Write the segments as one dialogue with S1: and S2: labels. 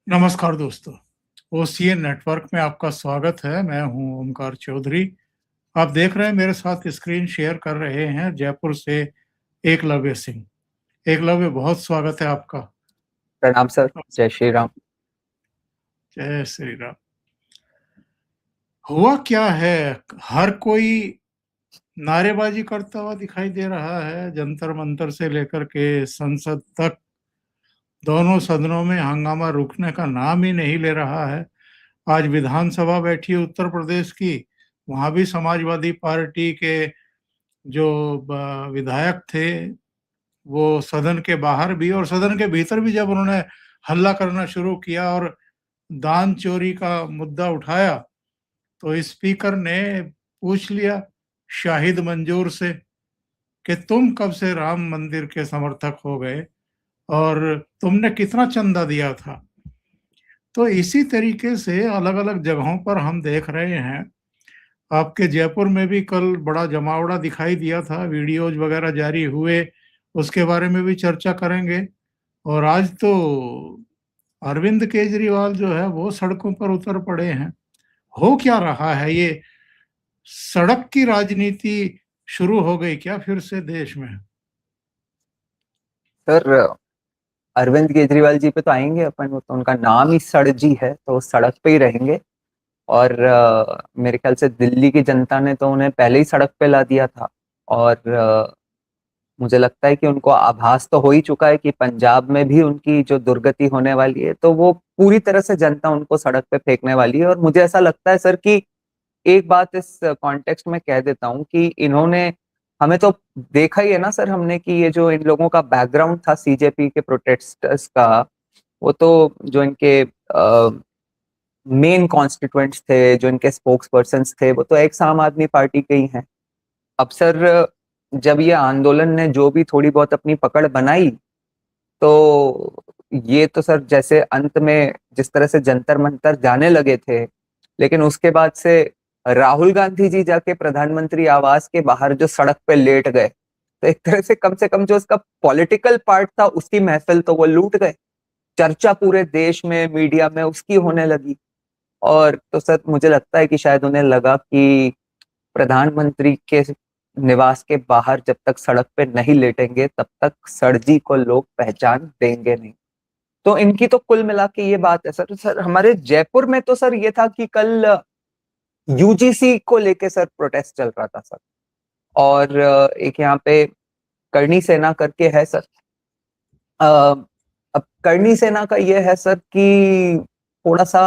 S1: नमस्कार दोस्तों। OCN network में आपका स्वागत है। मैं हूं ओमकार चौधरी। आप देख रहे हैं, मेरे साथ स्क्रीन शेयर कर रहे हैं जयपुर से एकलव्य सिंह। एकलव्य, बहुत स्वागत है आपका।
S2: प्रणाम सर। जय श्री राम।
S1: जय श्री राम। हुआ क्या है, हर कोई नारेबाजी करता हुआ दिखाई दे रहा है। जंतर मंतर से लेकर के संसद तक, दोनों सदनों में हंगामा रुकने का नाम ही नहीं ले रहा है। आज विधानसभा बैठी उत्तर प्रदेश की, वहां भी समाजवादी पार्टी के जो विधायक थे, वो सदन के बाहर भी और सदन के भीतर भी जब उन्होंने हल्ला करना शुरू किया और दान चोरी का मुद्दा उठाया, तो स्पीकर ने पूछ लिया शाहिद मंजूर से कि तुम कब से राम मंदिर के समर्थक हो गए और तुमने कितना चंदा दिया था। तो इसी तरीके से अलग अलग जगहों पर हम देख रहे हैं। आपके जयपुर में भी कल बड़ा जमावड़ा दिखाई दिया था, वीडियोज वगैरह जारी हुए, उसके बारे में भी चर्चा करेंगे। और आज तो अरविंद केजरीवाल जो है वो सड़कों पर उतर पड़े हैं। हो क्या रहा है ये, सड़क की राजनीति शुरू हो गई क्या फिर से देश में?
S2: सर, अरविंद केजरीवाल जी पे तो आएंगे अपन। वो तो उनका नाम ही सड़जी है, तो वो सड़क पे ही रहेंगे। और मेरे ख्याल से दिल्ली की जनता ने तो उन्हें पहले ही सड़क पे ला दिया था। और मुझे लगता है कि उनको आभास तो हो ही चुका है कि पंजाब में भी उनकी जो दुर्गति होने वाली है, तो वो पूरी तरह से जनता उनको सड़क पे फेंकने वाली है। और मुझे ऐसा लगता है सर कि एक बात इस कॉन्टेक्स्ट में कह देता हूँ कि इन्होंने हमें तो देखा ही है ना सर, हमने कि ये जो इन लोगों का बैकग्राउंड था सीजेपी के प्रोटेस्टर्स का, वो तो जो इनके मेन कॉन्स्टिट्यूएंट्स थे, जो इनके स्पोक्स पर्सन्स थे, वो तो एक्स आम आदमी पार्टी के ही हैं। अब सर, जब ये आंदोलन ने जो भी थोड़ी बहुत अपनी पकड़ बनाई, तो ये तो सर जैसे अंत में जिस तरह से जंतर मंतर जाने लगे थे, लेकिन उसके बाद से राहुल गांधी जी जाके प्रधानमंत्री आवास के बाहर जो सड़क पे लेट गए, तो एक तरह से कम जो उसका पॉलिटिकल पार्ट था उसकी महफिल तो वो लूट गए। चर्चा पूरे देश में मीडिया में उसकी होने लगी। और तो सर मुझे लगता है कि शायद उन्हें लगा कि प्रधानमंत्री के निवास के बाहर जब तक सड़क पे नहीं लेटेंगे तब तक सड़जी को लोग पहचान देंगे नहीं। तो इनकी तो कुल मिला के ये बात है सर। सर हमारे जयपुर में तो सर ये था कि कल यूजीसी को लेके सर प्रोटेस्ट चल रहा था सर। और एक यहाँ पे करणी सेना करके है सर। अ, अब करणी सेना का ये है सर कि थोड़ा सा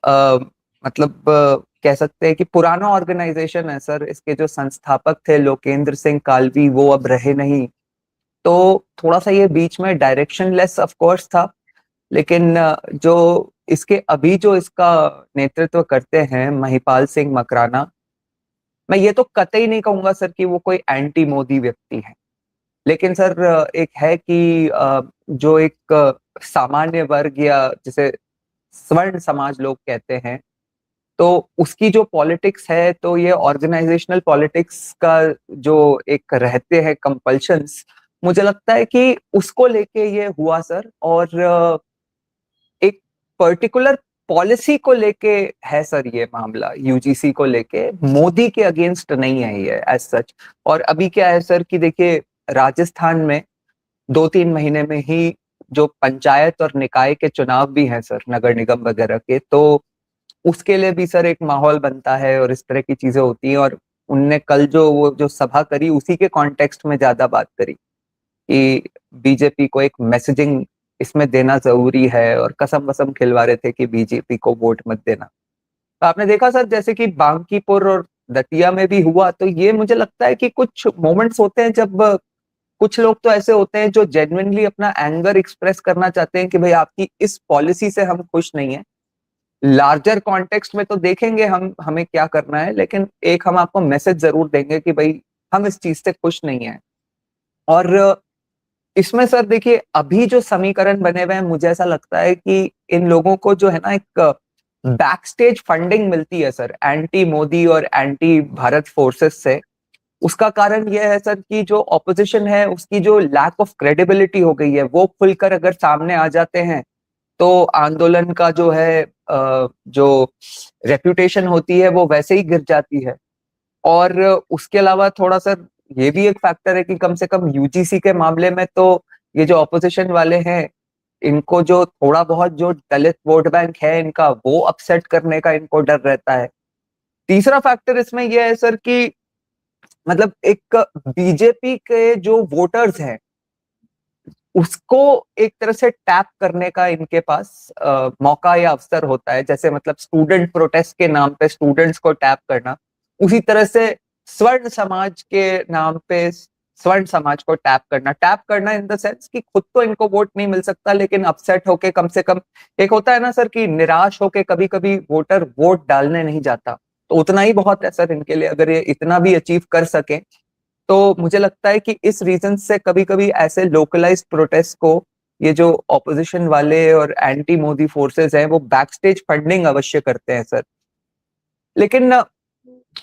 S2: अ, मतलब कह सकते हैं कि पुराना ऑर्गेनाइजेशन है सर। इसके जो संस्थापक थे लोकेंद्र सिंह कालवी, वो अब रहे नहीं। तो थोड़ा सा ये बीच में डायरेक्शनलेस ऑफ कोर्स था। लेकिन जो इसके अभी जो इसका नेतृत्व करते हैं महिपाल सिंह मकराना, मैं ये तो कतई नहीं कहूंगा सर कि वो कोई एंटी मोदी व्यक्ति है। लेकिन सर एक है कि जो एक सामान्य वर्ग या जिसे स्वर्ण समाज लोग कहते हैं, तो उसकी जो पॉलिटिक्स है, तो ये ऑर्गेनाइजेशनल पॉलिटिक्स का जो एक रहते हैं कंपल्शंस, मुझे लगता है कि उसको लेके ये हुआ सर। और एक पर्टिकुलर पॉलिसी को लेके है सर ये मामला, यूजीसी को लेके, मोदी के अगेंस्ट नहीं है ये एज सच। और अभी क्या है सर कि देखिए, राजस्थान में 2-3 महीने में ही जो पंचायत और निकाय के चुनाव भी हैं सर, नगर निगम वगैरह के, तो उसके लिए भी सर एक माहौल बनता है और इस तरह की चीजें होती हैं। और उनने कल जो वो जो सभा करी, उसी के कॉन्टेक्स्ट में ज्यादा बात करी कि बीजेपी को एक मैसेजिंग इसमें देना जरूरी है, और कसम वसम खिलवा रहे थे कि बीजेपी को वोट मत देना। तो आपने देखा सर, जैसे कि बांकीपुर और दतिया में भी हुआ, तो ये मुझे लगता है कि कुछ मोमेंट्स होते हैं जब कुछ लोग तो ऐसे होते हैं जो जेन्युइनली अपना एंगर एक्सप्रेस करना चाहते हैं कि भाई आपकी इस पॉलिसी से हम खुश नहीं है। लार्जर कॉन्टेक्स्ट में तो देखेंगे हम हमें क्या करना है, लेकिन एक हम आपको मैसेज जरूर देंगे कि भाई हम इस चीज से खुश नहीं है। और इसमें सर देखिए, अभी जो समीकरण बने हुए हैं, मुझे ऐसा लगता है कि इन लोगों को जो है ना, एक बैक स्टेज फंडिंग मिलती है सर एंटी मोदी और एंटी भारत फोर्सेस से। उसका कारण यह है सर कि जो ऑपोजिशन है उसकी जो लैक ऑफ क्रेडिबिलिटी हो गई है, वो खुलकर अगर सामने आ जाते हैं, तो आंदोलन का जो है जो रेप्यूटेशन होती है वो वैसे ही गिर जाती है। और उसके अलावा थोड़ा सा ये भी एक फैक्टर है कि कम से कम यूजीसी के मामले में तो ये जो ऑपोजिशन वाले हैं, इनको जो थोड़ा बहुत जो दलित वोट बैंक है इनका, वो अपसेट करने का इनको डर रहता है। तीसरा फैक्टर इसमें यह है सर कि मतलब एक बीजेपी के जो वोटर्स हैं उसको एक तरह से टैप करने का इनके पास मौका या अवसर होता है। जैसे मतलब स्टूडेंट प्रोटेस्ट के नाम पे स्टूडेंट्स को टैप करना, उसी तरह से स्वर्ण समाज के नाम पे स्वर्ण समाज को टैप करना इन द सेंस कि खुद तो इनको वोट नहीं मिल सकता, लेकिन अपसेट होके कम से कम, एक होता है ना सर कि निराश होके कभी कभी वोटर वोट डालने नहीं जाता, तो उतना ही बहुत है सर इनके लिए। अगर ये इतना भी अचीव कर सके तो मुझे लगता है कि इस रीजन से कभी कभी ऐसे लोकलाइज्ड प्रोटेस्ट को ये जो ऑपोजिशन वाले और एंटी मोदी फोर्सेस हैं वो बैकस्टेज फंडिंग अवश्य करते हैं सर। लेकिन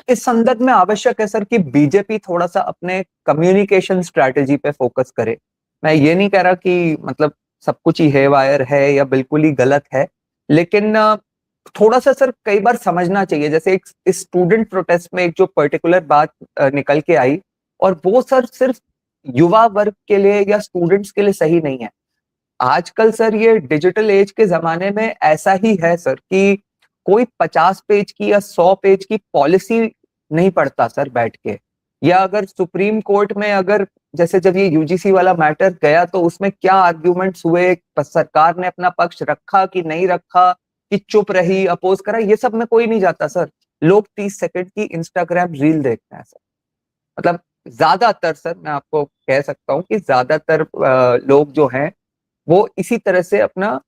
S2: इस संदर्भ में आवश्यक है सर कि बीजेपी थोड़ा सा अपने कम्युनिकेशन स्ट्रैटेजी पे फोकस करे। मैं ये नहीं कह रहा कि मतलब सब कुछ ही हेवायर है या बिल्कुल ही गलत है, लेकिन थोड़ा सा सर कई बार समझना चाहिए। जैसे एक इस स्टूडेंट प्रोटेस्ट में एक जो पर्टिकुलर बात निकल के आई, और वो सर सिर्फ युवा वर्ग के लिए या स्टूडेंट्स के लिए सही नहीं है। आजकल सर ये डिजिटल एज के जमाने में ऐसा ही है सर कि कोई 50 पेज की या 100 पेज की पॉलिसी नहीं पढ़ता सर बैठ के। या अगर सुप्रीम कोर्ट में अगर जैसे जब ये यूजीसी वाला मैटर गया तो उसमें क्या आर्ग्यूमेंट्स हुए, सरकार ने अपना पक्ष रखा कि नहीं रखा, कि चुप रही, अपोज करा, ये सब में कोई नहीं जाता सर। लोग 30 सेकंड की इंस्टाग्राम रील देखते हैं सर। मतलब ज्यादातर सर मैं आपको कह सकता हूँ कि ज्यादातर लोग जो हैं वो इसी तरह से अपना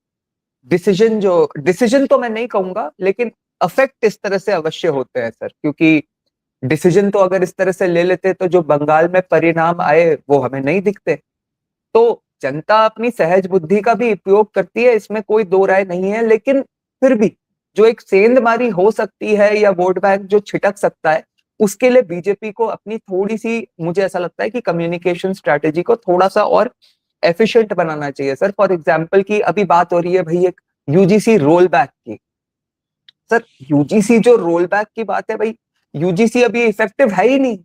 S2: डिसीजन तो मैं नहीं कहूंगा, लेकिन अफेक्ट इस तरह से अवश्य होते हैं सर। क्योंकि डिसीजन तो अगर इस तरह से ले लेते तो जो बंगाल में परिणाम आए वो हमें नहीं दिखते। तो जनता अपनी सहज बुद्धि का भी उपयोग करती है, इसमें कोई दो राय नहीं है, लेकिन फिर भी जो एक सेंधमारी हो सकती है या वोट बैंक जो छिटक सकता है, उसके लिए बीजेपी को अपनी थोड़ी सी, मुझे ऐसा लगता है कि कम्युनिकेशन स्ट्रैटेजी को थोड़ा सा और एफिशिएंट बनाना चाहिए सर। फॉर एग्जाम्पल की अभी बात हो रही है भाई एक यूजीसी रोल बैक की। सर यूजीसी जो रोल बैक की बात है भाई, यूजीसी अभी इफेक्टिव है ही नहीं।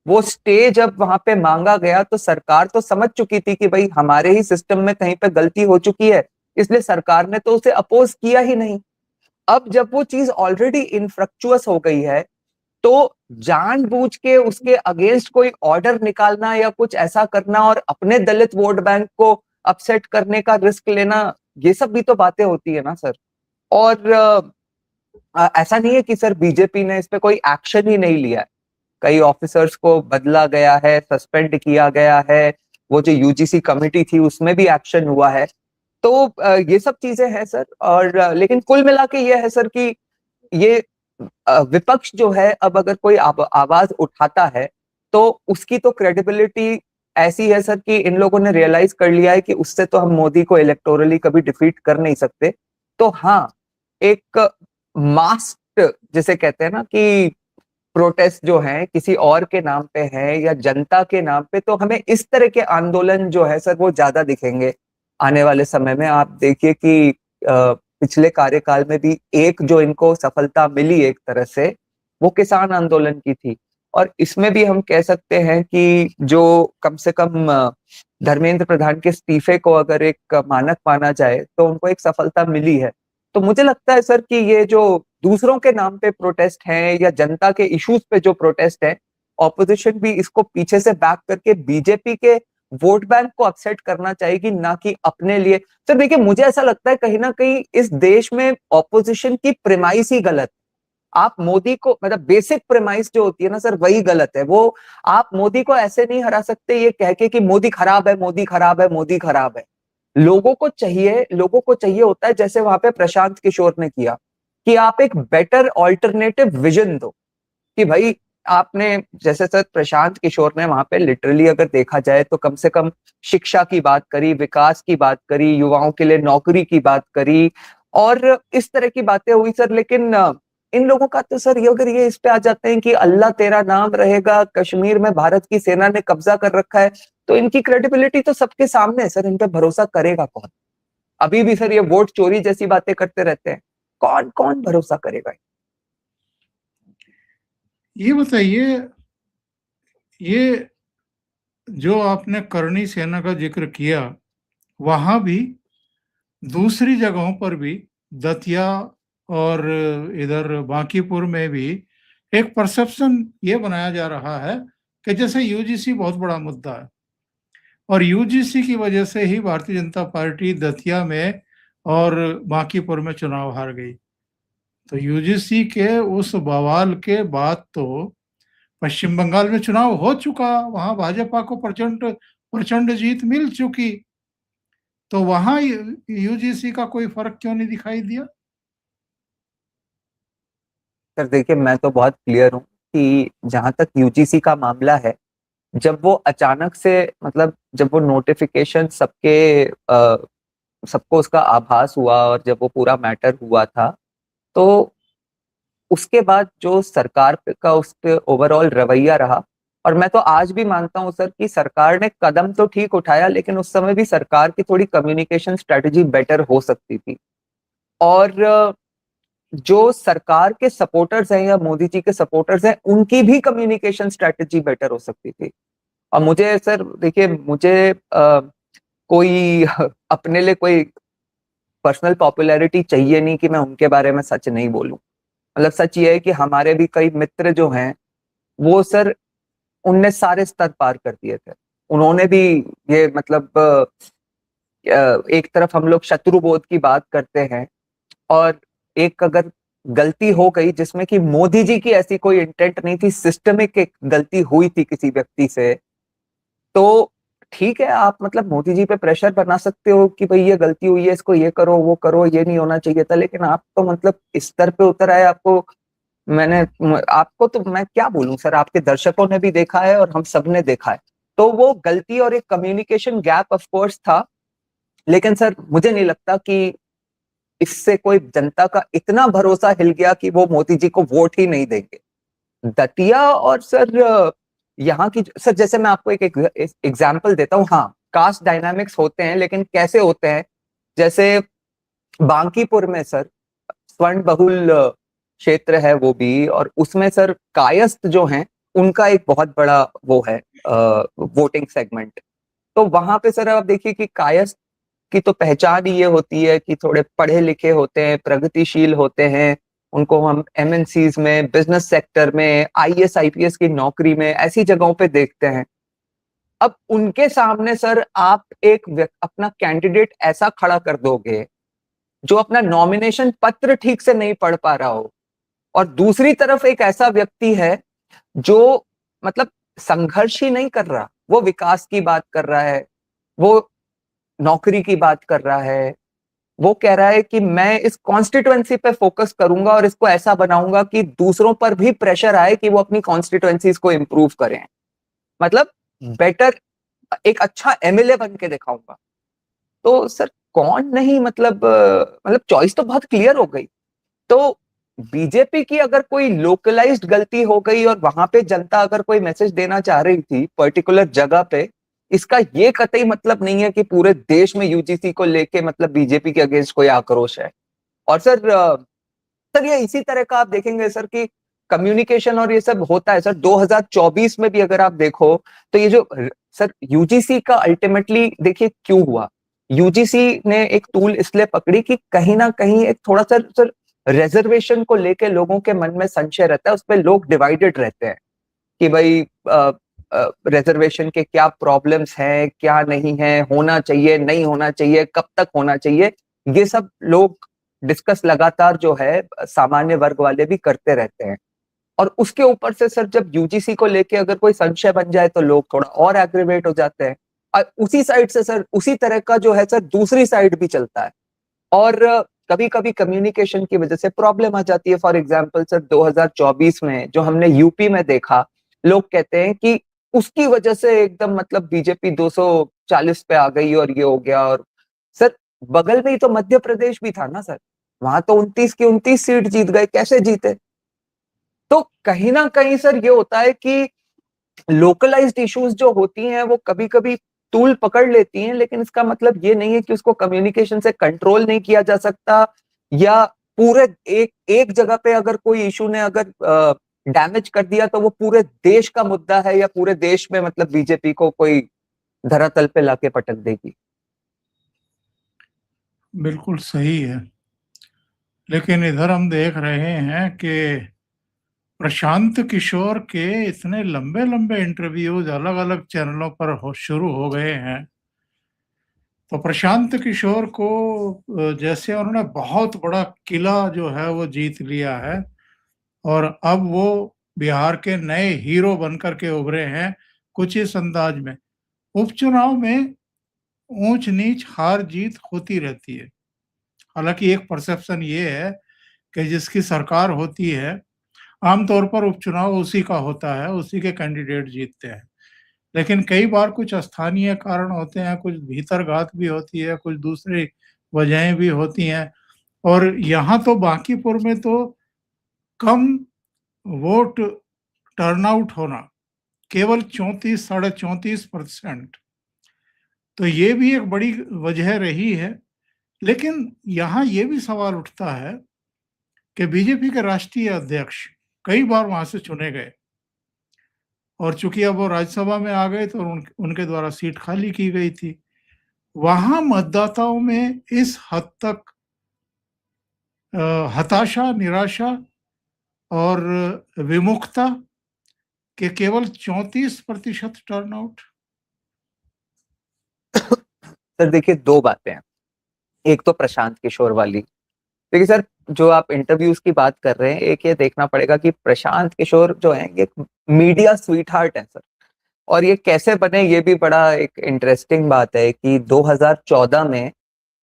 S2: वो स्टे जब वहां पे मांगा गया तो सरकार तो समझ चुकी थी कि भाई हमारे ही सिस्टम में कहीं पे गलती हो चुकी है, इसलिए सरकार ने तो उसे अपोज किया ही नहीं। अब जब वो चीज ऑलरेडी इनफ्रक्चुअस हो गई है तो जानबूझ के उसके अगेंस्ट कोई ऑर्डर निकालना या कुछ ऐसा करना और अपने दलित वोट बैंक को अपसेट करने का रिस्क लेना, ये सब भी तो बातें होती है ना सर। और ऐसा नहीं है कि सर बीजेपी ने इस पे कोई एक्शन ही नहीं लिया है। कई ऑफिसर्स को बदला गया है, सस्पेंड किया गया है, वो जो यूजीसी कमेटी थी उसमें भी एक्शन हुआ है। तो ये सब चीजें हैं सर। और लेकिन कुल मिला के ये है सर कि ये विपक्ष जो है अब अगर कोई आवाज उठाता है तो उसकी तो क्रेडिबिलिटी ऐसी है सर कि इन लोगों ने रियलाइज कर लिया है कि उससे तो हम मोदी को इलेक्टोरली कभी डिफीट कर नहीं सकते। तो हाँ, एक मास्क जिसे कहते हैं ना कि प्रोटेस्ट जो है किसी और के नाम पे है या जनता के नाम पे, तो हमें इस तरह के आंदोलन जो है सर वो ज्यादा दिखेंगे आने वाले समय में। आप देखिए कि पिछले कार्यकाल में भी एक जो इनको सफलता मिली एक तरह से, वो किसान आंदोलन की थी। और इसमें भी हम कह सकते हैं कि जो कम से कम धर्मेंद्र प्रधान के इस्तीफे को अगर एक मानक माना जाए तो उनको एक सफलता मिली है। तो मुझे लगता है सर कि ये जो दूसरों के नाम पे प्रोटेस्ट हैं या जनता के इश्यूज पे जो प्रोटेस्ट है, ऑपोजिशन भी इसको पीछे से बैक करके बीजेपी के वोट बैंक को अपसेट करना चाहेगी, ना कि अपने लिए। सर देखिए मुझे ऐसा लगता है कहीं ना कहीं इस देश में ऑपोजिशन की प्रेमाइस ही गलत। आप मोदी को, मतलब बेसिक प्रेमाइस जो होती है ना सर वही गलत है। वो आप मोदी को ऐसे नहीं हरा सकते ये कह के कि मोदी खराब है, मोदी खराब है, मोदी खराब है। लोगों को चाहिए होता है जैसे वहां पे प्रशांत किशोर ने किया, कि आप एक बेटर ऑल्टरनेटिव विजन दो। कि भाई आपने, जैसे सर प्रशांत किशोर ने वहां पे लिटरली अगर देखा जाए तो कम से कम शिक्षा की बात करी, विकास की बात करी, युवाओं के लिए नौकरी की बात करी, और इस तरह की बातें हुई सर। लेकिन इन लोगों का तो सर ये, अगर ये इस पे आ जाते हैं कि अल्लाह तेरा नाम रहेगा, कश्मीर में भारत की सेना ने कब्जा कर रखा है, तो इनकी क्रेडिबिलिटी तो सबके सामने है सर। इन पे भरोसा करेगा कौन? अभी भी सर ये वोट चोरी जैसी बातें करते रहते हैं, कौन कौन भरोसा करेगा?
S1: ये बताइए, ये जो आपने करणी सेना का जिक्र किया, वहां भी दूसरी जगहों पर भी, दतिया और इधर बांकीपुर में भी एक परसेप्शन ये बनाया जा रहा है कि जैसे यूजीसी बहुत बड़ा मुद्दा है और यूजीसी की वजह से ही भारतीय जनता पार्टी दतिया में और बांकीपुर में चुनाव हार गई। तो यूजीसी के उस बवाल के बाद तो पश्चिम बंगाल में चुनाव हो चुका, वहां भाजपा को प्रचंड प्रचंड जीत मिल चुकी, तो वहां यूजीसी का कोई फर्क क्यों नहीं दिखाई दिया?
S2: सर देखिए, मैं तो बहुत क्लियर हूँ कि जहां तक यूजीसी का मामला है, जब वो अचानक से मतलब जब वो नोटिफिकेशन सबको उसका आभास हुआ और जब वो पूरा मैटर हुआ था, तो उसके बाद जो सरकार का उस पे ओवरऑल रवैया रहा, और मैं तो आज भी मानता हूं सर कि सरकार ने कदम तो ठीक उठाया, लेकिन उस समय भी सरकार की थोड़ी कम्युनिकेशन स्ट्रेटजी बेटर हो सकती थी। और जो सरकार के सपोर्टर्स हैं या मोदी जी के सपोर्टर्स हैं, उनकी भी कम्युनिकेशन स्ट्रेटजी बेटर हो सकती थी। और मुझे सर देखिए, मुझे कोई अपने लिए कोई पर्सनल पॉपुलैरिटी चाहिए नहीं कि मैं उनके बारे में सच नहीं बोलूं। मतलब सच ये है कि हमारे भी कई मित्र जो हैं, वो सर उनने सारे स्तर पार कर दिए थे। उन्होंने भी ये मतलब एक तरफ हम लोग शत्रुबोध की बात करते हैं, और एक अगर गलती हो गई जिसमें कि मोदी जी की ऐसी कोई इंटेंट नहीं थी, सिस्टमिक एक गलती हुई थी किसी व्यक्ति से, तो ठीक है, आप मतलब मोदी जी पे प्रेशर बना सकते हो कि भाई ये गलती हुई है, इसको ये करो वो करो, ये नहीं होना चाहिए था, लेकिन आप तो मतलब इस स्तर पे उतर आए। मैंने आपको तो मैं क्या बोलूं सर, आपके दर्शकों ने भी देखा है और हम सब ने देखा है। तो वो गलती और एक कम्युनिकेशन गैप ऑफ कोर्स था, लेकिन सर मुझे नहीं लगता कि इससे कोई जनता का इतना भरोसा हिल गया कि वो मोदी जी को वोट ही नहीं देंगे। दतिया और सर यहाँ की सर, जैसे मैं आपको एक एग्जांपल देता हूँ। हाँ, कास्ट डायनामिक्स होते हैं, लेकिन कैसे होते हैं, जैसे बांकीपुर में सर स्वर्ण बहुल क्षेत्र है वो भी, और उसमें सर कायस्थ जो हैं, उनका एक बहुत बड़ा वो है वोटिंग सेगमेंट। तो वहां पे सर आप देखिए कि कायस्थ की तो पहचान ही ये होती है कि थोड़े पढ़े लिखे होते हैं, प्रगतिशील होते हैं, उनको हम एमएनसीज में, बिजनेस सेक्टर में, आईएएस आईपीएस की नौकरी में, ऐसी जगहों पे देखते हैं। अब उनके सामने सर आप अपना कैंडिडेट ऐसा खड़ा कर दोगे जो अपना नॉमिनेशन पत्र ठीक से नहीं पढ़ पा रहा हो, और दूसरी तरफ एक ऐसा व्यक्ति है जो मतलब संघर्ष ही नहीं कर रहा, वो विकास की बात कर रहा है, वो नौकरी की बात कर रहा है, वो कह रहा है कि मैं इस कॉन्स्टिट्युएंसी पे फोकस करूंगा और इसको ऐसा बनाऊंगा कि दूसरों पर भी प्रेशर आए कि वो अपनी कॉन्स्टिट्युएंसीज को इंप्रूव करें, मतलब बेटर, एक अच्छा एमएलए बन के दिखाऊंगा। तो सर कौन नहीं, मतलब चॉइस तो बहुत क्लियर हो गई। तो बीजेपी की अगर कोई लोकलाइज्ड गलती हो गई और वहां पे जनता अगर कोई मैसेज देना चाह रही थी पर्टिकुलर जगह पे, इसका ये कतई मतलब नहीं है कि पूरे देश में यूजीसी को लेके मतलब बीजेपी के अगेंस्ट कोई आक्रोश है। और सर ये इसी तरह का आप देखेंगे सर कि कम्युनिकेशन और ये सब होता है सर 2024 में भी अगर आप देखो, तो ये जो सर यूजीसी का अल्टीमेटली देखिए क्यों हुआ। यूजीसी ने एक टूल इसलिए पकड़ी कि कहीं ना कहीं एक थोड़ा सर रिजर्वेशन को लेके लोगों के मन में संशय रहता है, उस पर लोग डिवाइडेड रहते हैं कि भाई रिजर्वेशन के क्या प्रॉब्लम्स हैं, क्या नहीं है, होना चाहिए नहीं होना चाहिए, कब तक होना चाहिए, ये सब लोग डिस्कस लगातार जो है सामान्य वर्ग वाले भी करते रहते हैं। और उसके ऊपर से सर जब यूजीसी को लेके अगर कोई संशय बन जाए तो लोग थोड़ा और एग्रीवेट हो जाते हैं। और उसी साइड से सर उसी तरह का जो है सर दूसरी साइड भी चलता है, और कभी कभी कम्युनिकेशन की वजह से प्रॉब्लम आ जाती है। फॉर एग्जांपल सर 2024 में जो हमने यूपी में देखा, लोग कहते हैं कि उसकी वजह से एकदम मतलब बीजेपी 240 पे आ गई और ये हो गया। और सर बगल में ही तो मध्य प्रदेश भी था ना सर, वहां तो 29 की 29 सीट जीत गए, कैसे जीते? तो कहीं ना कहीं सर ये होता है कि लोकलाइज्ड इश्यूज जो होती हैं वो कभी कभी टूल पकड़ लेती हैं, लेकिन इसका मतलब ये नहीं है कि उसको कम्युनिकेशन से कंट्रोल नहीं किया जा सकता, या पूरे एक जगह पे अगर कोई इशू ने अगर डैमेज कर दिया तो वो पूरे देश का मुद्दा है, या पूरे देश में मतलब बीजेपी को कोई धरातल पे लाके पटक देगी।
S1: बिल्कुल सही है, लेकिन इधर हम देख रहे हैं कि प्रशांत किशोर के इतने लंबे लंबे इंटरव्यूज अलग अलग चैनलों पर शुरू हो गए हैं। तो प्रशांत किशोर को जैसे उन्होंने बहुत बड़ा किला जो है वो जीत लिया है, और अब वो बिहार के नए हीरो बनकर के उभरे हैं कुछ इस अंदाज में। उपचुनाव में ऊंच नीच हार जीत होती रहती है। हालांकि एक परसेप्शन ये है कि जिसकी सरकार होती है, आमतौर पर उपचुनाव उसी का होता है, उसी के कैंडिडेट जीतते हैं। लेकिन कई बार कुछ स्थानीय कारण होते हैं, कुछ भीतरघात भी होती है, कुछ दूसरी वजहें भी होती हैं। और यहाँ तो बांकीपुर में तो कम वोट टर्नआउट होना केवल 34 साढ़े 34%, तो ये भी एक बड़ी वजह रही है। लेकिन यहाँ ये भी सवाल उठता है कि बीजेपी के राष्ट्रीय अध्यक्ष कई बार वहां से चुने गए, और चूंकि अब वो राज्यसभा में आ गए तो उनके द्वारा सीट खाली की गई थी। वहां मतदाताओं में इस हद तक हताशा, निराशा और विमुखता के केवल 34% टर्नआउट।
S2: सर देखिए, दो बातें हैं। एक तो प्रशांत किशोर वाली, देखिए सर, जो आप इंटरव्यूज की बात कर रहे हैं, एक ये देखना पड़ेगा कि प्रशांत किशोर जो है ये मीडिया स्वीट हार्ट है सर। और ये कैसे बने, ये भी बड़ा एक इंटरेस्टिंग बात है कि 2014 में,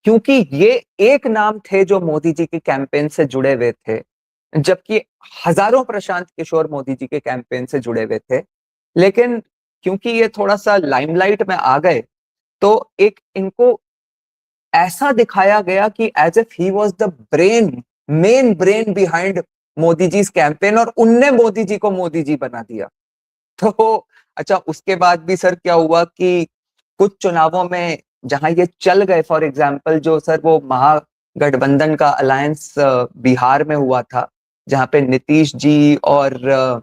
S2: क्योंकि ये एक नाम थे जो मोदी जी के कैंपेन से जुड़े हुए थे, जबकि हजारों प्रशांत किशोर मोदी जी के कैंपेन से जुड़े हुए थे, लेकिन क्योंकि ये थोड़ा सा लाइमलाइट में आ गए तो एक इनको ऐसा दिखाया गया कि as if he was the main brain behind Modi ji campaign, और उनने मोदी जी को मोदी जी बना दिया। तो अच्छा, उसके बाद भी सर क्या हुआ कि कुछ चुनावों में जहां ये चल गए, फॉर एग्जाम्पल जो सर वो महागठबंधन का अलायंस बिहार में हुआ था, जहां पे नीतीश जी और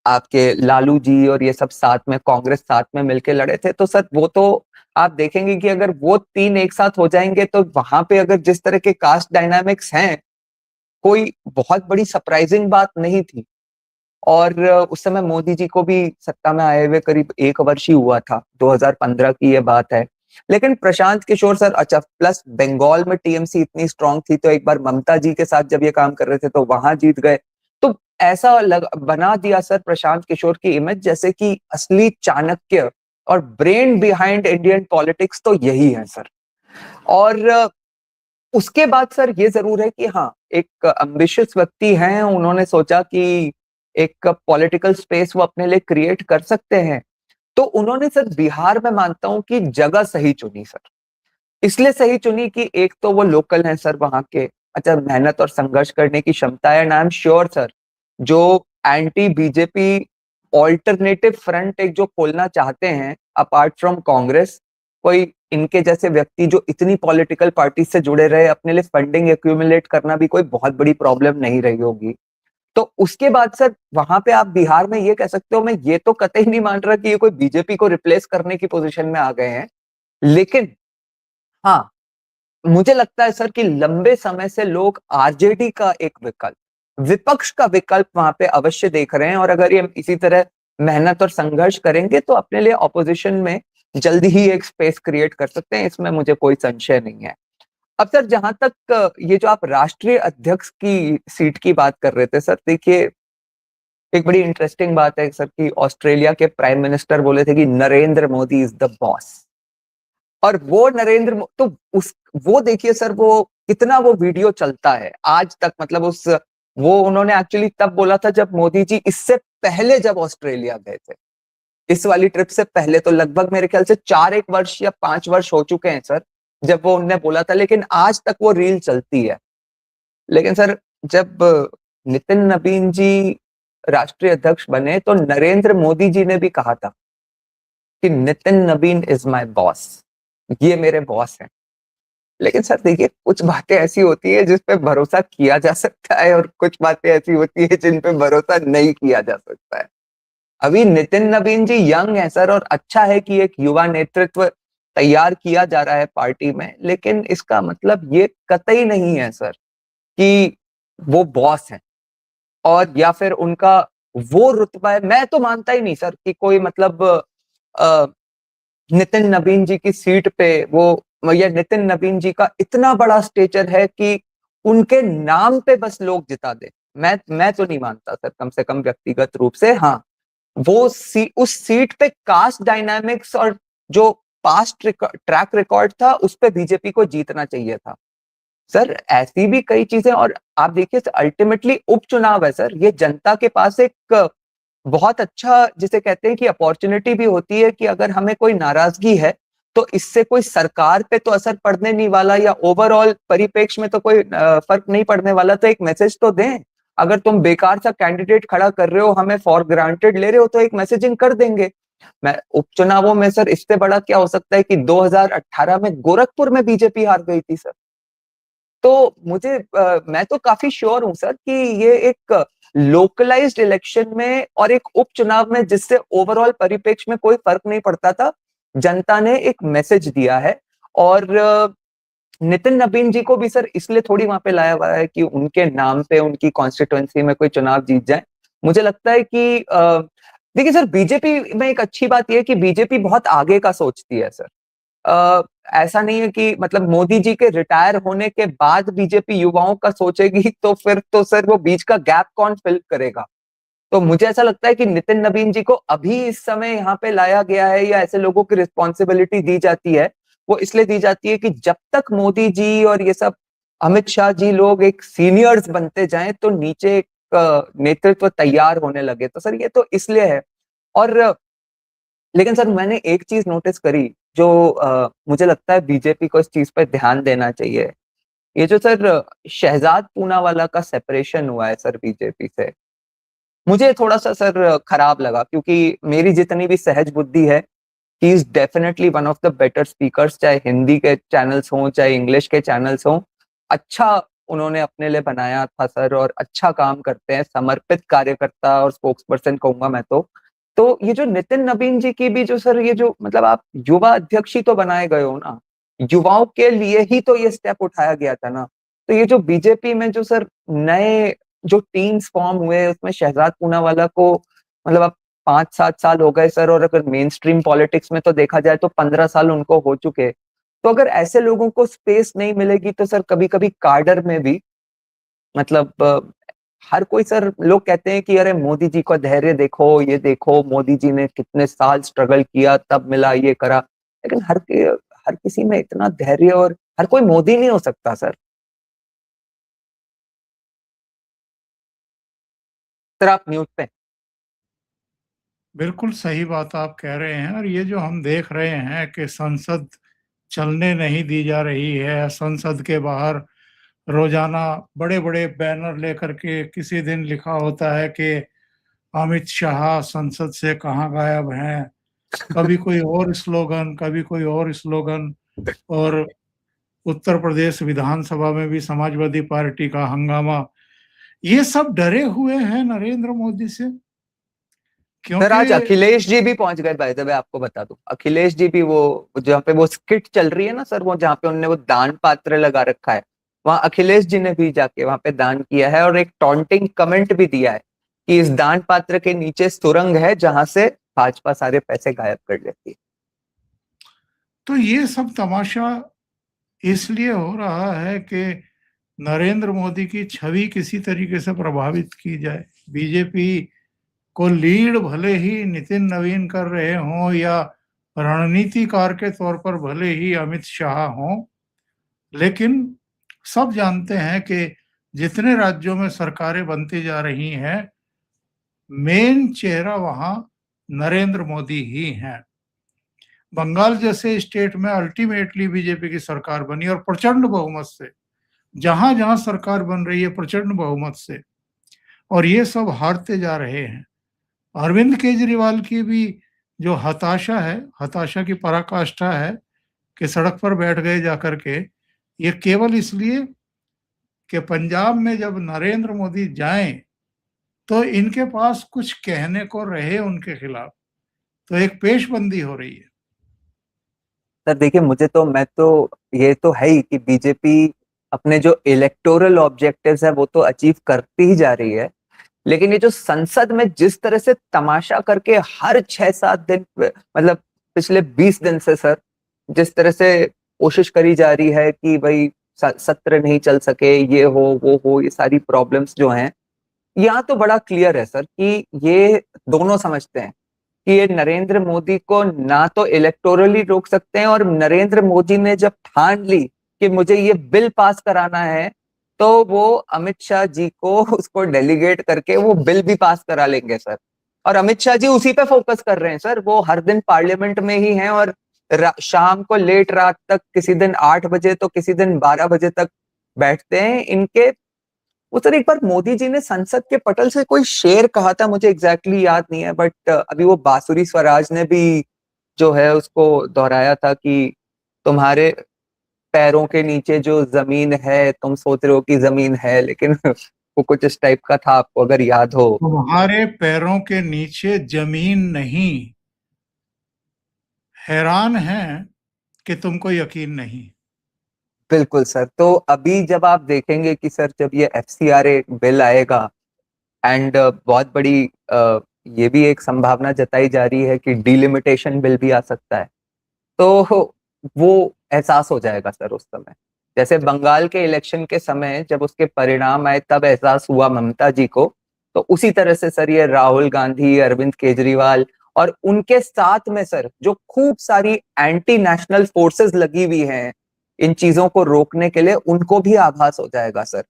S2: आपके लालू जी और ये सब साथ में, कांग्रेस साथ में मिलके लड़े थे, तो सर वो तो आप देखेंगे कि अगर वो तीन एक साथ हो जाएंगे तो वहां पे अगर जिस तरह के कास्ट डायनामिक्स हैं, कोई बहुत बड़ी सरप्राइजिंग बात नहीं थी। और उस समय मोदी जी को भी सत्ता में आए हुए करीब 1 वर्ष ही हुआ था, 2015 की ये बात है। लेकिन प्रशांत किशोर सर, अच्छा, प्लस बंगाल में टीएमसी इतनी स्ट्रांग थी, तो एक बार ममता जी के साथ जब ये काम कर रहे थे तो वहां जीत गए। तो ऐसा बना दिया सर प्रशांत किशोर की इमेज जैसे कि असली चाणक्य और ब्रेन बिहाइंड इंडियन पॉलिटिक्स तो यही है सर। और उसके बाद सर ये जरूर है कि हाँ, एक एम्बिशियस व्यक्ति हैं, उन्होंने सोचा कि एक पॉलिटिकल स्पेस वो अपने लिए क्रिएट कर सकते हैं, तो उन्होंने सर बिहार में मानता हूं कि जगह सही चुनी सर। इसलिए सही चुनी कि एक तो वो लोकल हैं सर वहां के, अच्छा, मेहनत और संघर्ष करने की क्षमता है, and I am sure sir, जो एंटी बीजेपी ऑल्टरनेटिव फ्रंट एक जो खोलना चाहते हैं अपार्ट फ्रॉम कांग्रेस, कोई इनके जैसे व्यक्ति जो इतनी पॉलिटिकल पार्टी से जुड़े रहे, अपने लिए फंडिंग एक्यूमुलेट करना भी कोई बहुत बड़ी प्रॉब्लम नहीं रही होगी। तो उसके बाद सर वहां पे आप बिहार में ये कह सकते हो, मैं ये तो कतई नहीं मान रहा कि ये कोई बीजेपी को रिप्लेस करने की पोजीशन में आ गए हैं, लेकिन हाँ, मुझे लगता है सर कि लंबे समय से लोग आरजेडी का एक विकल्प, विपक्ष का विकल्प वहां पे अवश्य देख रहे हैं, और अगर ये इसी तरह मेहनत और संघर्ष करेंगे तो अपने लिए ऑपोजिशन में जल्दी ही एक स्पेस क्रिएट कर सकते हैं, इसमें मुझे कोई संशय नहीं है। अब सर, जहां तक ये जो आप राष्ट्रीय अध्यक्ष की सीट की बात कर रहे थे सर, देखिए एक बड़ी इंटरेस्टिंग बात है सर कि ऑस्ट्रेलिया के प्राइम मिनिस्टर बोले थे कि Narendra Modi is the boss, और वो तो उस वो देखिए सर, वो कितना वो वीडियो चलता है आज तक, मतलब उस वो उन्होंने एक्चुअली तब बोला था जब मोदी जी इससे पहले जब ऑस्ट्रेलिया गए थे, इस वाली ट्रिप से पहले, तो लगभग मेरे ख्याल से 4 1 वर्ष या 5 वर्ष हो चुके हैं सर जब वो उनने बोला था, लेकिन आज तक वो रील चलती है। लेकिन सर, जब नितिन नवीन जी राष्ट्रीय अध्यक्ष बने तो नरेंद्र मोदी जी ने भी कहा था कि नितिन नवीन इज माय बॉस, ये मेरे बॉस हैं। लेकिन सर देखिए, कुछ बातें ऐसी होती है जिस पे भरोसा किया जा सकता है और कुछ बातें ऐसी होती है जिन पे भरोसा नहीं किया जा सकता है। अभी नितिन नवीन जी यंग है सर, और अच्छा है कि एक युवा नेतृत्व तैयार किया जा रहा है पार्टी में, लेकिन इसका मतलब ये कतई नहीं है सर कि वो बॉस है और या फिर उनका वो रुतबा है। मैं तो मानता ही नहीं सर कि कोई मतलब अ, नितिन नवीन जी की सीट पे वो या नितिन नवीन जी का इतना बड़ा स्टेचर है कि उनके नाम पे बस लोग जिता दे। मैं तो नहीं मानता सर, कम से कम व्यक्तिगत रूप से। हाँ, उस सीट पे कास्ट डायनामिक्स और जो पास्ट ट्रैक रिकॉर्ड था उस पे बीजेपी को जीतना चाहिए था सर। ऐसी भी कई चीजें, और आप देखिए अल्टीमेटली उपचुनाव है सर, ये जनता के पास एक बहुत अच्छा जिसे कहते हैं कि अपॉर्चुनिटी भी होती है कि अगर हमें कोई नाराजगी है तो इससे कोई सरकार पे तो असर पड़ने नहीं वाला, या ओवरऑल परिप्रेक्ष्य में तो कोई फर्क नहीं पड़ने वाला, तो एक मैसेज तो दें। अगर तुम बेकार सा कैंडिडेट खड़ा कर रहे हो, हमें फॉर ग्रांटेड ले रहे हो, तो एक मैसेजिंग कर देंगे। मैं उपचुनावों में सर इससे बड़ा क्या हो सकता है कि 2018 में गोरखपुर में बीजेपी हार गई थी सर। तो मैं तो काफी श्योर हूं सर कि ये एक लोकलाइज्ड इलेक्शन में और एक उपचुनाव में, जिससे ओवरऑल परिप्रेक्ष्य में कोई फर्क नहीं पड़ता था, जनता ने एक मैसेज दिया है। और नितिन नवीन जी को भी सर इसलिए थोड़ी वहां पे लाया हुआ है कि उनके नाम पे उनकी कॉन्स्टिट्युएंसी में कोई चुनाव जीत जाए। मुझे लगता है कि देखिए सर, बीजेपी में एक अच्छी बात यह है कि बीजेपी बहुत आगे का सोचती है सर। ऐसा नहीं है कि मतलब मोदी जी के रिटायर होने के बाद बीजेपी युवाओं का सोचेगी, तो फिर तो सर वो बीच का गैप कौन फिल करेगा। तो मुझे ऐसा लगता है कि नितिन नवीन जी को अभी इस समय यहाँ पे लाया गया है, या ऐसे लोगों की रिस्पॉन्सिबिलिटी दी जाती है, वो इसलिए दी जाती है कि जब तक मोदी जी और ये सब अमित शाह जी लोग एक सीनियर्स बनते जाएं तो नीचे एक नेतृत्व तैयार होने लगे। तो सर ये तो इसलिए है। और लेकिन सर मैंने एक चीज नोटिस करी जो मुझे लगता है बीजेपी को इस चीज पर ध्यान देना चाहिए। ये जो सर शहजाद पूनावाला का सेपरेशन हुआ है सर बीजेपी से, मुझे थोड़ा सा सर खराब लगा, क्योंकि मेरी जितनी भी सहज बुद्धि है, he is definitely one of the better speakers, चाहे हिंदी के चैनल्स हों चाहे इंग्लिश के चैनल्स हों। अच्छा उन्होंने अपने लिए बनाया था सर, और अच्छा काम करते हैं, समर्पित कार्यकर्ता और स्पोक्स पर्सन कहूंगा मैं तो ये जो नितिन नवीन जी की भी जो सर, ये जो मतलब आप युवा अध्यक्ष ही तो बनाए गए हो ना, युवाओं के लिए ही तो ये स्टेप उठाया गया था ना। तो ये जो बीजेपी में जो सर नए जो टीम्स फॉर्म हुए, उसमें शहजाद पूनावाला को मतलब अब 5-7 साल हो गए सर, और अगर मेन स्ट्रीम पॉलिटिक्स में तो देखा जाए तो 15 साल उनको हो चुके। तो अगर ऐसे लोगों को स्पेस नहीं मिलेगी तो सर कभी कभी कार्डर में भी मतलब हर कोई सर, लोग कहते हैं कि अरे मोदी जी का धैर्य देखो, ये देखो मोदी जी ने कितने साल स्ट्रगल किया तब मिला, ये करा। लेकिन हर किसी में इतना धैर्य, और हर कोई मोदी नहीं हो सकता सर। सर आप म्यूट पे।
S1: बिल्कुल सही बात आप कह रहे हैं। और ये जो हम देख रहे हैं कि संसद चलने नहीं दी जा रही है, संसद के बाहर रोजाना बड़े बड़े बैनर लेकर के किसी दिन लिखा होता है कि अमित शाह संसद से कहाँ गायब हैं, कभी कोई और स्लोगन कभी कोई और स्लोगन। और उत्तर प्रदेश विधानसभा में भी समाजवादी पार्टी का हंगामा। ये सब डरे हुए हैं नरेंद्र मोदी से,
S2: सर
S1: क्योंकि
S2: आज अखिलेश जी भी पहुंच गए, बाय द वे आपको बता दूं, अखिलेश जी भी वो जहाँ पे वो स्किट चल रही है ना सर, वो जहाँ पे उन्होंने वो दान पात्र लगा रखा है, वहां अखिलेश जी ने भी जाके वहां पे दान किया है, और एक टॉन्टिंग कमेंट भी दिया है कि इस दान पात्र के नीचे सुरंग है जहां से भाजपा सारे पैसे गायब कर लेती है।
S1: तो ये सब तमाशा इसलिए हो रहा है कि नरेंद्र मोदी की छवि किसी तरीके से प्रभावित की जाए। बीजेपी को लीड भले ही नितिन नवीन कर रहे हों, या रणनीतिकार के तौर पर भले ही अमित शाह हों, लेकिन सब जानते हैं कि जितने राज्यों में सरकारें बनती जा रही हैं, मेन चेहरा वहां नरेंद्र मोदी ही हैं। बंगाल जैसे स्टेट में अल्टीमेटली बीजेपी की सरकार बनी, और प्रचंड बहुमत से। जहां जहां सरकार बन रही है प्रचंड बहुमत से, और ये सब हारते जा रहे हैं। अरविंद केजरीवाल की भी जो हताशा की पराकाष्ठा है कि सड़क पर बैठ गए जाकर के, ये केवल इसलिए कि पंजाब में जब नरेंद्र मोदी जाएं तो इनके पास कुछ कहने को रहे उनके खिलाफ, तो एक पेशबंदी हो रही है।
S2: सर देखिए, मैं तो ये तो है ही कि बीजेपी अपने जो इलेक्टोरल ऑब्जेक्टिव्स है वो तो अचीव करती ही जा रही है, लेकिन ये जो संसद में जिस तरह से तमाशा करके हर 6-7 दिन मतलब पिछले 20 दिन से सर जिस तरह से कोशिश करी जा रही है कि भाई सत्र नहीं चल सके, ये हो वो हो, ये सारी प्रॉब्लम्स जो हैं, यहाँ तो बड़ा क्लियर है सर कि ये दोनों समझते हैं कि ये नरेंद्र मोदी को ना तो इलेक्टोरली रोक सकते हैं, और नरेंद्र मोदी ने जब ठान ली कि मुझे ये बिल पास कराना है तो वो अमित शाह जी को उसको डेलीगेट करके वो बिल भी पास करा लेंगे सर। और अमित शाह जी उसी पे फोकस कर रहे हैं सर, वो हर दिन पार्लियामेंट में ही हैं और शाम को लेट रात तक, किसी दिन 8 बजे तो किसी दिन 12 बजे तक बैठते हैं इनके। वो सर एक बार मोदी जी ने संसद के पटल से कोई शेर कहा था, मुझे एग्जैक्टली याद नहीं है, बट अभी वो बांसुरी स्वराज ने भी जो है उसको दोहराया था कि तुम्हारे पैरों के नीचे जो जमीन है तुम सोच रहे हो कि जमीन है, लेकिन वो कुछ इस टाइप का था, आपको अगर याद हो।
S1: तुम्हारे पैरों के नीचे जमीन नहीं, हैरान हैं कि तुमको यकीन नहीं।
S2: बिल्कुल सर। तो अभी जब आप देखेंगे कि सर जब ये FCRA बिल आएगा, एंड बहुत बड़ी ये भी एक संभावना जताई जा रही है कि डिलिमिटेशन बिल भी आ सकता है, तो वो एहसास हो जाएगा सर उस समय, जैसे बंगाल के इलेक्शन के समय जब उसके परिणाम आए तब एहसास हुआ ममता जी को, तो उसी तरह से सर ये राहुल गांधी, अरविंद केजरीवाल और उनके साथ में सर जो खूब सारी एंटी नेशनल फोर्सेस लगी हुई हैं इन चीजों को रोकने के लिए, उनको भी आभास हो जाएगा सर।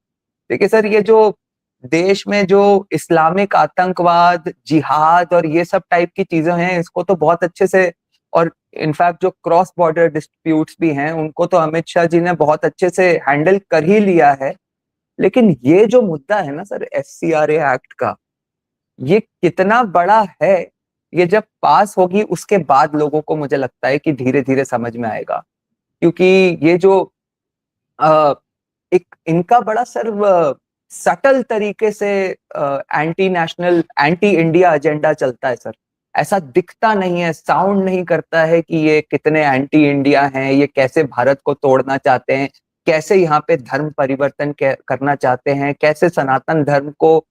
S2: देखिए सर, ये जो देश में जो इस्लामिक आतंकवाद, जिहाद और ये सब टाइप की चीजें हैं, इसको तो बहुत अच्छे से, और इनफैक्ट जो क्रॉस बॉर्डर डिस्प्यूट्स भी हैं उनको तो अमित शाह जी ने बहुत अच्छे से हैंडल कर ही लिया है। लेकिन ये जो मुद्दा है ना सर FCRA एक्ट का, ये कितना बड़ा है, ये जब पास होगी उसके बाद लोगों को मुझे लगता है कि धीरे धीरे समझ में आएगा। क्योंकि ये जो एक इनका बड़ा सर सटल तरीके से anti national, anti India agenda चलता है सर, ऐसा दिखता नहीं है, साउंड नहीं करता है कि ये कितने एंटी इंडिया हैं, ये कैसे भारत को तोड़ना चाहते हैं, कैसे यहाँ पे धर्म परिवर्तन करना चाहते हैं, कैसे सनातन धर्म को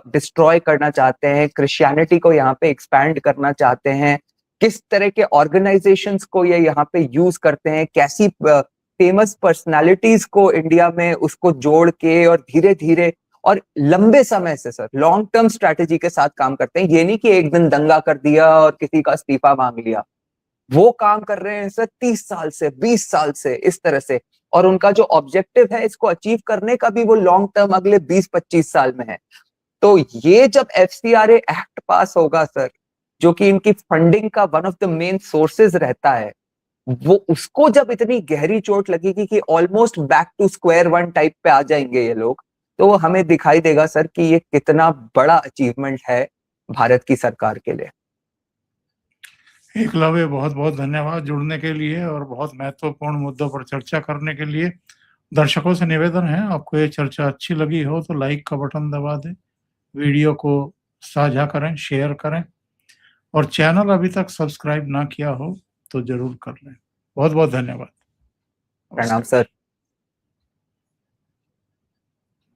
S2: डिस्ट्रॉय करना चाहते हैं, क्रिश्चियनिटी को यहाँ पे एक्सपैंड करना चाहते हैं, किस तरह के ऑर्गेनाइजेशंस को ये यहाँ पे यूज करते हैं, कैसी फेमस पर्सनालिटीज को इंडिया में उसको जोड़ के और धीरे धीरे और लंबे समय से सर लॉन्ग टर्म स्ट्रैटेजी के साथ काम करते हैं। ये नहीं कि एक दिन दंगा कर दिया और किसी का इस्तीफा मांग लिया, वो काम कर रहे हैं सर 30 साल से, 20 साल से इस तरह से, और उनका जो ऑब्जेक्टिव है इसको अचीव करने का भी वो लॉन्ग टर्म अगले 20-25 साल में है। तो ये जब FCRA एक्ट पास होगा सर, जो कि इनकी फंडिंग का one of the main sources रहता है, वो उसको जब इतनी गहरी चोट लगेगी कि almost back to square one type पे आ जाएंगे ये लोग, तो हमें दिखाई देगा सर कि ये कितना बड़ा अचीवमेंट है भारत की सरकार के लिए।
S1: एकलव्य, बहुत बहुत धन्यवाद जुड़ने के लिए और बहुत महत्वपूर्ण मुद्दों पर चर्चा करने के लिए। दर्शकों से निवेदन है, आपको ये चर्चा अच्छी लगी हो तो लाइक का बटन दबा दें, वीडियो को साझा करें, शेयर करें, और चैनल अभी तक सब्सक्राइब ना किया हो तो जरूर कर लें। बहुत बहुत धन्यवाद।
S2: प्रणाम सर।